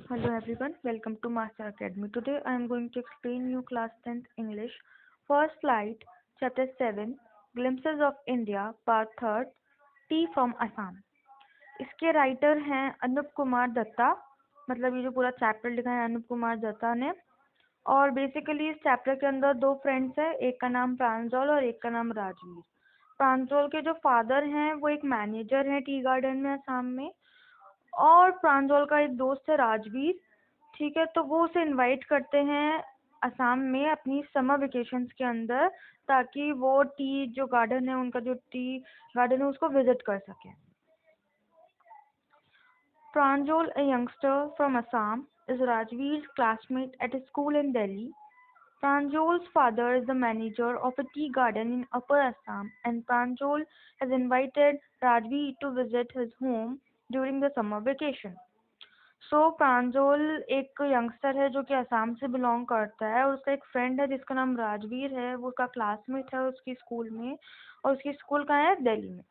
Hello everyone, welcome to Master Academy. Today I am going to explain you class 10th English First Flight Chapter 7 Glimpses of India Part 3 Tea from Assam. इसके writer हैं अनूप कुमार दत्ता, मतलब ये जो पूरा chapter लिखा है अनूप कुमार दत्ता ने। और बेसिकली इस चैप्टर के अंदर दो फ्रेंड्स हैं, एक का नाम प्रांजल और एक का नाम राजवीर। प्रांजल के जो फादर हैं वो एक मैनेजर हैं टी गार्डन में असम में, और प्रांजल का एक दोस्त है राजवीर। ठीक है, तो वो उसे इनवाइट करते हैं असम में अपनी समर वेकेशंस के अंदर, ताकि वो टी जो गार्डन है, उनका जो टी गार्डन है उसको विजिट कर सके। Pranjal, a youngster from Assam, is Rajveer's classmate at a school in Delhi. Pranjal's father is the manager of a tea garden in Upper Assam, and Pranjal has invited Rajveer to visit his home during the summer vacation. प्रांजल एक youngster है जो कि असम से belong करता है, और उसका एक फ्रेंड है जिसका नाम राजवीर है, वो उसका क्लासमेट है उसकी स्कूल में, और उसकी स्कूल कहाँ है? दिल्ली में।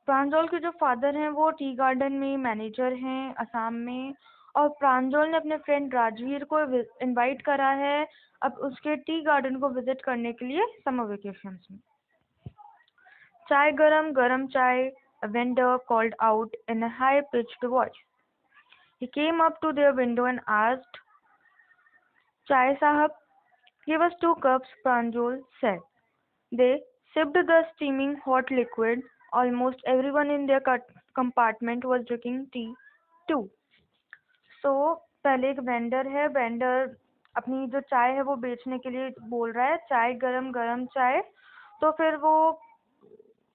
प्रांजल के जो फादर हैं वो टी गार्डन में मैनेजर हैं असम में, और प्रांजल ने अपने फ्रेंड राजवीर को इनवाइट करा है अब उसके टी गार्डन को विजिट करने के लिए समर वेकेशंस में। चाय गरम गरम चाय, a vendor called out in a high-pitched voice. He came up to their window and asked, "Chai sahab, give us 2 cups," Pranjal said. They sipped the steaming hot liquid. Almost everyone in their compartment was drinking tea too. पहले एक vendor है, vendor अपनी जो चाय है वो बेचने के लिए बोल रहा है, चाय गरम गरम चाय। तो फिर वो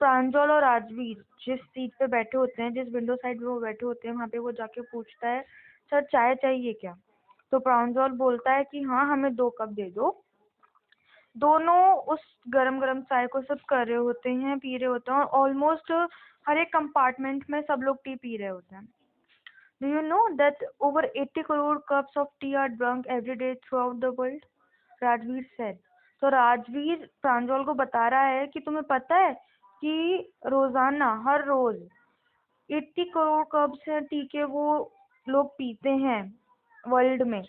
प्रांजल और राजवीर जिस सीट पे बैठे होते हैं, जिस विंडो साइड पे वो बैठे होते हैं, वहाँ पे वो जाके पूछता है, सर चाय चाहिए क्या? तो प्रांजल बोलता है कि हाँ, हमें 2 कप दे दो। दोनों उस गरम गरम चाय को सिप कर रहे होते हैं, पी रहे होते हैं, और ऑलमोस्ट हर एक कंपार्टमेंट में सब लोग टी पी रहे होते हैं। Do you know that over 80 crore cups of tea are drunk every day throughout the world? Rajveer said. तो राजवीर प्रांजल को बता रहा है कि तुम्हें पता है कि रोजाना हर रोज 80 करोड़ कप्स हैं टी के वो लोग पीते हैं वर्ल्ड में।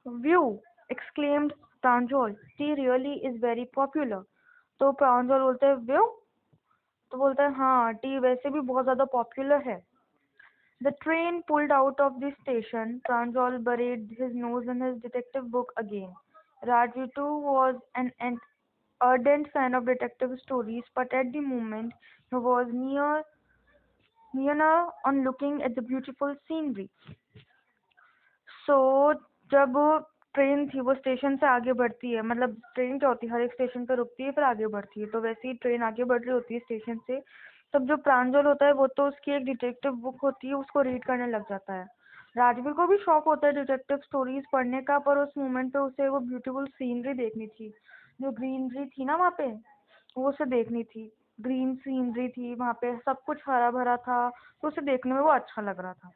View exclaimed Pranjal, T really is very popular. तो प्रांजल बोलते हैं व्यू, तो बोलता है हाँ, टी वैसे भी बहुत ज्यादा पॉपुलर है। The train pulled out of the station. Pranjal buried his nose in his detective book again. Raju too was an ardent fan of detective stories, but at the moment he was near on looking at the beautiful scenery. जब train थी वो station से आगे बढ़ती है, मतलब train क्या होती है, हर एक स्टेशन पर रुकती है फिर आगे बढ़ती है, तो वैसे ही ट्रेन आगे बढ़ रही होती है स्टेशन से, तब जो प्रांजल होता है वो तो उसकी एक डिटेक्टिव बुक होती है उसको रीड करने लग जाता है। राजवीर को भी शौक होता है डिटेक्टिव स्टोरीज पढ़ने का, पर उस मोमेंट पे उसे वो ब्यूटीफुल सीनरी देखनी थी, जो ग्रीनरी थी ना वहाँ पे, वो उसे देखनी थी। ग्रीन सीनरी थी वहाँ पे, सब कुछ हरा भरा था, तो उसे देखने में वो अच्छा लग रहा था।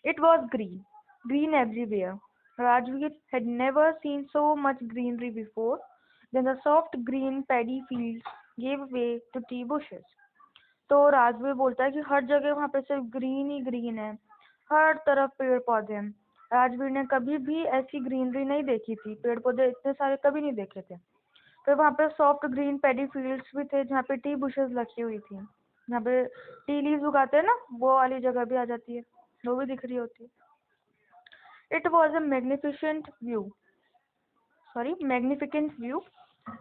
It was green everywhere. Rajveer had never seen so much greenery before. Then the soft green paddy fields gave way to tea bushes. तो राजवीर बोलता है कि हर जगह वहाँ पे सिर्फ ग्रीन ही ग्रीन है, हर तरफ पेड़ पौधे हैं। राजवीर ने कभी भी ऐसी ग्रीनरी नहीं देखी थी, पेड़ पौधे इतने सारे कभी नहीं देखे थे। फिर वहाँ पे सॉफ्ट ग्रीन पैडी फील्ड्स भी थे जहाँ पे टी बुशेस लगी हुई थी, जहाँ पे टी लीव्स उगाते हैं ना, वो वाली जगह भी आ जाती है, वो भी दिख रही होती है। It was a magnificent view.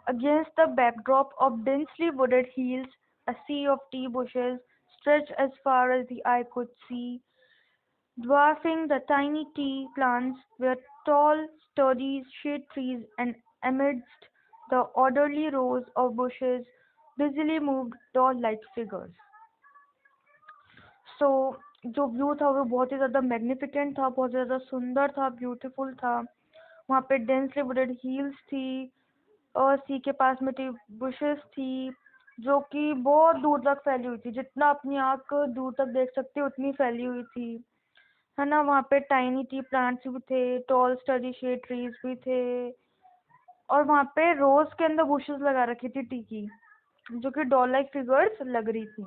Against the backdrop of densely wooded hills, a sea of tea bushes stretched as far as the eye could see. Dwarfing the tiny tea plants were tall, sturdy shade trees, and amidst the orderly rows of bushes busily moved doll-like figures. जो view था वो बहुत ही ज़्यादा magnificent था, बहुत ज़्यादा सुंदर था, ब्यूटीफुल था। वहाँ पे डेंसली वुडेड हील्स थी, और सी के पास में टी बुशेस थी जो कि बहुत दूर तक फैली हुई थी, जितना अपनी आँख दूर तक देख सकती है उतनी फैली हुई थी, है ना। वहाँ पे टाइनी टी प्लांट्स भी थे, टॉल स्टडी शेड ट्रीज भी थे, और वहाँ पे रोज के अंदर बुशेस लगा रखी थी टी की, जो कि डॉल लाइक फिगर्स लग रही थी।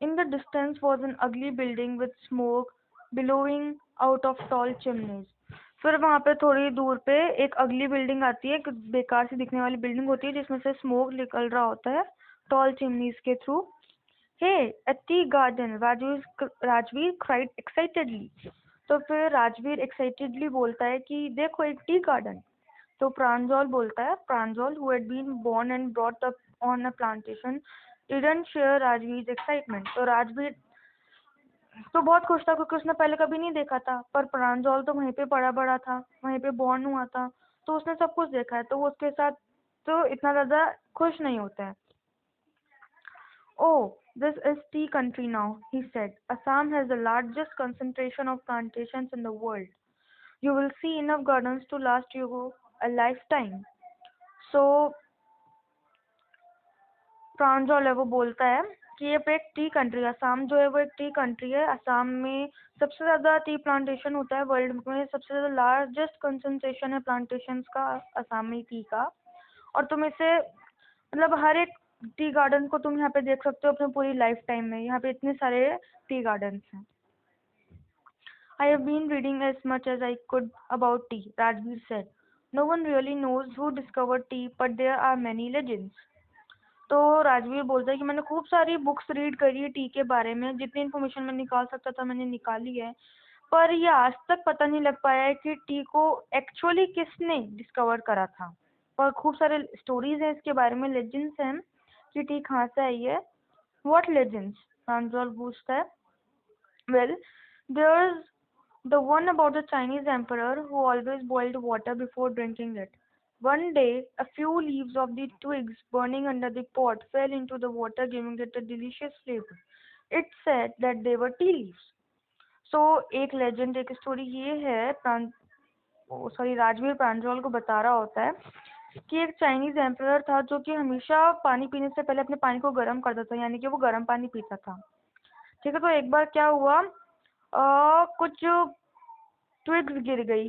In the distance was an ugly building with smoke billowing out of tall chimneys. फिर वहां पे थोड़ी दूर पे एक अगली बिल्डिंग आती है, एक बेकार सी दिखने वाली बिल्डिंग होती है जिसमें से स्मोक निकल रहा होता है टॉल चिमनीज के through. Hey, a tea garden, Rajveer cried excitedly. तो फिर राजवीर एक्साइटेडली बोलता है कि देखो एक टी गार्डन. तो प्रांजल बोलता है, प्रांजल who had been born and brought up on a plantation didn't share Rajveer excitement. तो राजवीर तो बहुत खुश था क्योंकि उसने पहले कभी नहीं देखा था, पर प्रांजल तो वहीं पे पड़ा बड़ा था, वहीं पे बॉर्न हुआ था, तो उसने सब कुछ देखा है, तो वो उसके साथ तो इतना ज्यादा खुश नहीं होता है. Oh, this is tea country now, he said. Assam has the largest concentration of plantations in the world. You will see enough gardens to last you a lifetime. So, प्रांजल है वो बोलता है कि ये पे एक टी कंट्री है, असम जो है वो एक टी कंट्री है. असम में सबसे ज्यादा टी प्लांटेशन होता है वर्ल्ड में, सबसे ज्यादा लार्जेस्ट कंसंट्रेशन है प्लांटेशंस का असम में टी का. और तुम इसे मतलब हर एक टी गार्डन को तुम यहाँ पे देख सकते हो अपने पूरी लाइफ टाइम में. यहाँ पे इतने सारे टी गार्डन्स हैं. I have been reading as much as I could about tea, Rajveer said. No one really knows who discovered tea, but there are many legends. तो राजवीर बोलता है कि मैंने खूब सारी बुक्स रीड करी है टी के बारे में, जितनी इन्फॉर्मेशन मैं निकाल सकता था मैंने निकाली है, पर ये आज तक पता नहीं लग पाया है कि टी को एक्चुअली किसने डिस्कवर करा था. पर खूब सारे स्टोरीज हैं इसके बारे में, लेजेंड्स हैं कि टी कहाँ से आई है. व्हाट लेजेंड्स, प्रांजल पूछता है. Well, there's the one about the Chinese emperor who always boiled water before drinking it. One day, a few leaves of the twigs burning under the pot fell into the water, giving it a delicious flavor. It said that they were tea leaves. So, एक legend, एक story ये है, राजवीर प्रांजल को बता रहा होता है कि एक चाइनीज एम्परर था जो कि हमेशा पानी पीने से पहले अपने पानी को गर्म करता था, यानी कि वो गर्म पानी पीता था. ठीक है, तो एक बार क्या हुआ, कुछ ट्विग्स गिर गई,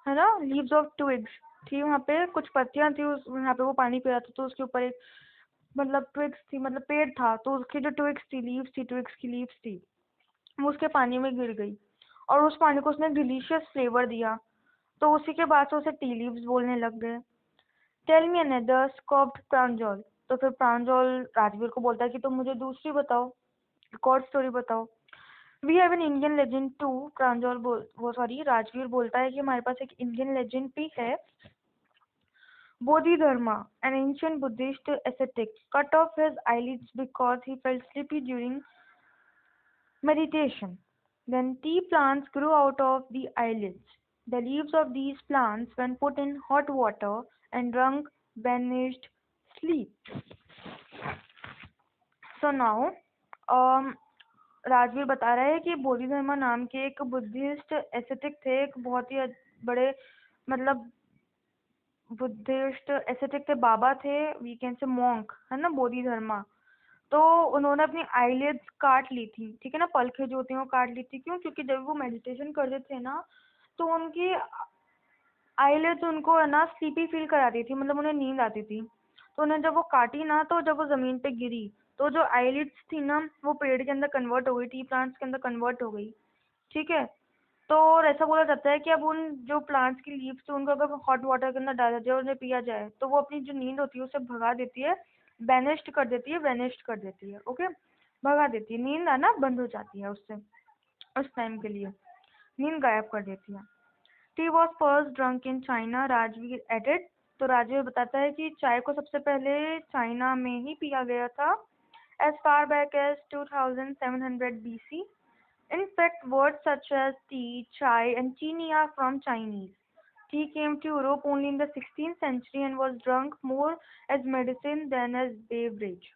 है ना, लीव्स ऑफ ट्विग्स थी वहाँ पे, कुछ पत्तियां थी उस वहाँ पे, वो पानी पी रहा था तो उसके ऊपर एक मतलब ट्विग्स थी, मतलब पेड़ था, तो उसकी जो ट्विग्स थी, लीव्स थी, ट्विग्स की लीव्स थी, वो उसके पानी में गिर गई और उस पानी को उसने डिलीशियस फ्लेवर दिया. तो उसी के बाद से उसे टी लीव्स बोलने लग गए. टेल मी अनदर, स्कॉप्ड प्रांजल. तो फिर प्रांजल राजवीर को बोलता है कि तुम मुझे दूसरी बताओ, एक और स्टोरी बताओ. We have an Indian legend too, Rajveer बोलता है कि हमारे पास एक इंडियन लेजेंड भी है. Bodhidharma, an ancient Buddhist ascetic, cut off his eyelids because he felt sleepy during meditation. Then tea plants grew out of the eyelids. The leaves of these plants, when put in hot water and drunk, banished sleep. So now, Rajveer बता रहा है कि बोधिधर्मा नाम के एक Buddhist aesthetic थे, एक बहुत ही बड़े मतलब बुद्धिस्ट एस्थेटिक थे, बाबा थे, वी कैन से मॉन्क, है ना, बोधिधर्मा. तो उन्होंने अपनी आईलिड्स काट ली थी, ठीक है ना, पलखें जो होती हैं वो काट ली थी. क्यों? क्योंकि जब वो मेडिटेशन करते थे ना तो उनकी आईलिड्स उनको है ना स्लीपी फील कराती थी, मतलब उन्हें नींद आती थी. तो उन्हें जब वो काटी ना, तो जब वो जमीन पे गिरी तो जो आईलिड्स थी ना वो पेड़ के अंदर कन्वर्ट हो गई, टी प्लांट्स के अंदर कन्वर्ट हो गई. ठीक है, तो और ऐसा बोला जाता है कि अब उन जो प्लांट्स की लीव्स थी उनको अगर हॉट वाटर के अंदर डाला जाए और उन्हें पिया जाए तो वो अपनी जो नींद होती है उसे भगा देती है, बैनिश्ड कर देती है, वेनिश्ड कर देती है. ओके, भगा देती है, नींद आना बंद हो जाती है उससे, उस टाइम के लिए नींद गायब कर देती है. Tea was first drunk in China, Rajveer added. तो राजवीर बताता है कि चाय को सबसे पहले चाइना में ही पिया गया था, as far back as 2700 BC. In fact, words such as tea, chai, and chini are from Chinese. Tea came to Europe only in the 16th century and was drunk more as medicine than as beverage.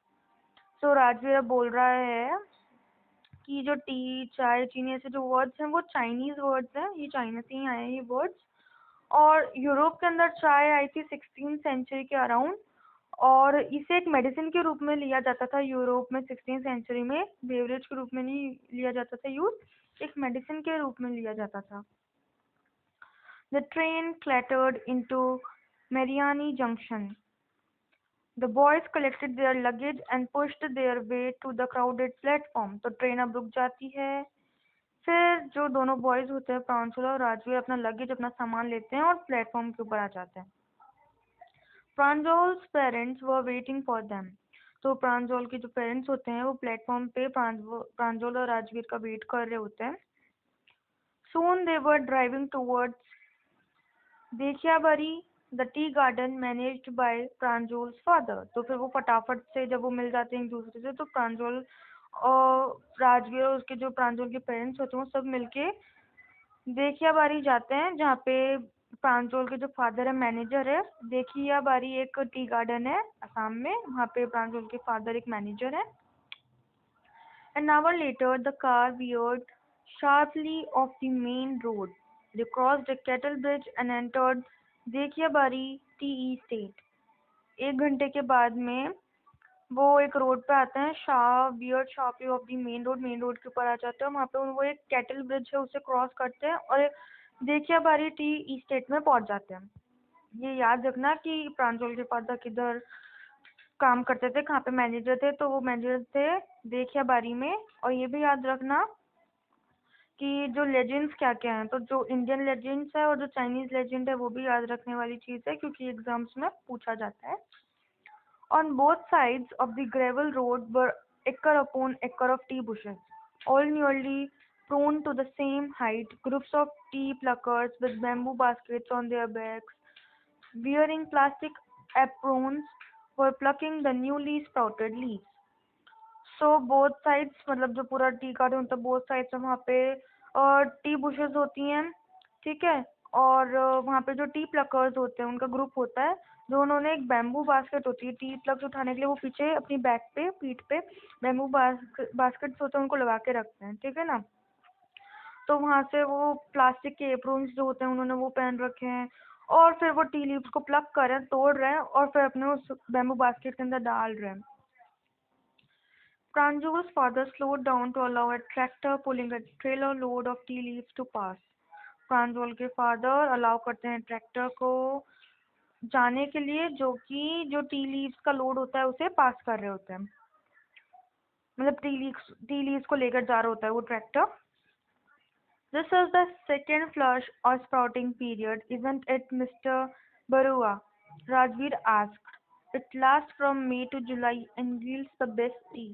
So Rajveer अब बोल रहा है कि जो T, चाय, चीनी ऐसे जो वर्ड्स हैं वो चाइनीज वर्ड्स हैं, ये चाइना से ही आए हैं ये वर्ड्स. और यूरोप के अंदर चाय आई थी 16th सेंचुरी के अराउंड, और इसे एक मेडिसिन के रूप में लिया जाता था यूरोप में 16th सेंचुरी में, बेवरेज के रूप में नहीं लिया जाता था यूज, एक मेडिसिन के रूप में लिया जाता था. The train clattered into Mariani Junction. The boys collected their luggage and pushed their way to the crowded platform. तो ट्रेन अब रुक जाती है। फिर जो दोनों बॉयज होते हैं प्रांशुल और राजवीर अपना लगेज अपना सामान लेते हैं और प्लेटफॉर्म के ऊपर आ जाते हैं। Pranjol's parents were waiting for them. तो प्रांजोल के जो पेरेंट्स होते हैं वो प्लेटफॉर्म पे प्रांजोल और राजवीर का वेट कर रहे होते हैं। Soon they were driving towards Dekhiabari, the tea garden managed by Pranjol's father. तो फिर वो फटाफट से जब वो मिल जाते हैं एक दूसरे से तो प्रांजोल और राजवीर और उसके जो प्रांजोल के पेरेंट्स होते हैं वो सब मिलके देखियाबारी जाते हैं, जहाँ पे प्रांजोल के जो फादर है मैनेजर है। देखियाबारी एक टी गार्डन है असम में, वहाँ पे प्रांजोल के फादर एक मैनेजर है। An hour later, the car veered sharply off the main road. They crossed a cattle bridge and entered Dekhiabari tea estate. 1 घंटे के बाद में वो एक रोड पे आते हैं, sharply of the main road के ऊपर आ जाते हैं। वहाँ पे वो एक कैटल ब्रिज है उसे क्रॉस करते हैं और देखियाबारी टी स्टेट में पहुंच जाते हैं। ये याद रखना कि प्रांजोल के फादर किधर काम करते थे, कहाँ पे मैनेजर थे, तो वो मैनेजर थे देखियाबारी में। और ये भी याद रखना कि जो लेजेंड्स क्या क्या हैं, तो जो इंडियन लेजेंड्स है और जो चाइनीज लेजेंड है वो भी याद रखने वाली चीज़ है क्योंकि एग्जाम्स में पूछा जाता है। On both sides of the gravel road were acre upon acre of tea bushes, all nearly prone to the same height. Groups of tea pluckers with bamboo baskets on their backs, wearing plastic aprons, were plucking the newly sprouted leaves. So both sides मतलब जो पूरा tea garden होता है both sides में वहाँ पे T bushes होती हैं, ठीक है। और वहाँ पे जो टी प्लकर्स होते हैं उनका ग्रुप होता है, जो उन्होंने एक बैम्बू बास्केट होती है टी प्लग्स उठाने के लिए, वो पीछे अपनी बैक पे पीठ पे बैम्बू बास्केट्स होते हैं उनको लगा के रखते हैं, ठीक है ना। तो वहाँ से वो प्लास्टिक के एप्रॉन्स जो होते हैं उन्होंने वो पहन रखे हैं और फिर वो टी लीव्स को प्लग कर रहे हैं, तोड़ रहे हैं और फिर अपने उस बैम्बू बास्केट के अंदर डाल रहे हैं। Pranjul's father slowed down to allow a tractor pulling a trailer load of tea leaves to pass. Pranjol के फादर अलाउ करते हैं ट्रैक्टर को जाने के लिए जो कि जो टी लीव्स का लोड होता है उसे पास कर रहे होते हैं, मतलब टी लीव्स को लेकर जा रहा होता है वो tractor. This is the second flush or sprouting period, isn't it, Mr. Barua? Rajveer asked. It lasts from May to July and yields the best tea.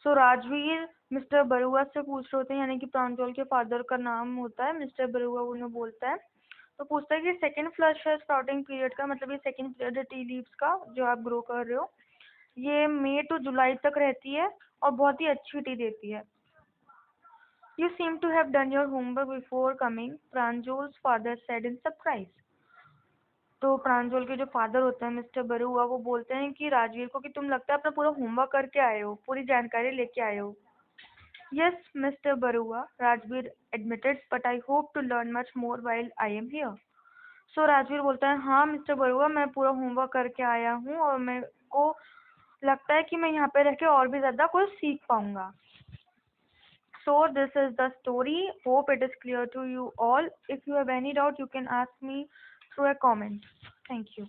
So Rajveer mister Barua से पूछ रहे होते हैं, यानी कि प्रांजोल के फादर का नाम होता है मिस्टर बरुआ, उन्हें बोलता है। तो पूछता है कि सेकंड फ्लश है स्प्राउटिंग पीरियड का, मतलब ये सेकंड पीरियड है टी लीव्स का जो आप ग्रो कर रहे हो, ये मई टू जुलाई तक रहती है और बहुत ही अच्छी टी देती है। You seem to have done your homework before coming, Pranjol's father said in surprise. तो प्रांजोल के जो फादर होते हैं मिस्टर बरुआ वो बोलते हैं कि राजवीर को कि तुम लगता है अपना पूरा होमवर्क करके आए हो, पूरी जानकारी लेके आए हो। Yes, Mr. Barua, Rajveer admitted, but I hope to learn much more while I am here. So Rajveer बोलता है हाँ मिस्टर बरुआ मैं पूरा होमवर्क करके आया हूँ और मेरे को लगता है कि मैं यहाँ पे रह के और भी ज़्यादा कुछ सीख पाऊंगा। So this is the story. Hope it is clear to you all. If you have any doubt, you can ask me through a comment. Thank you.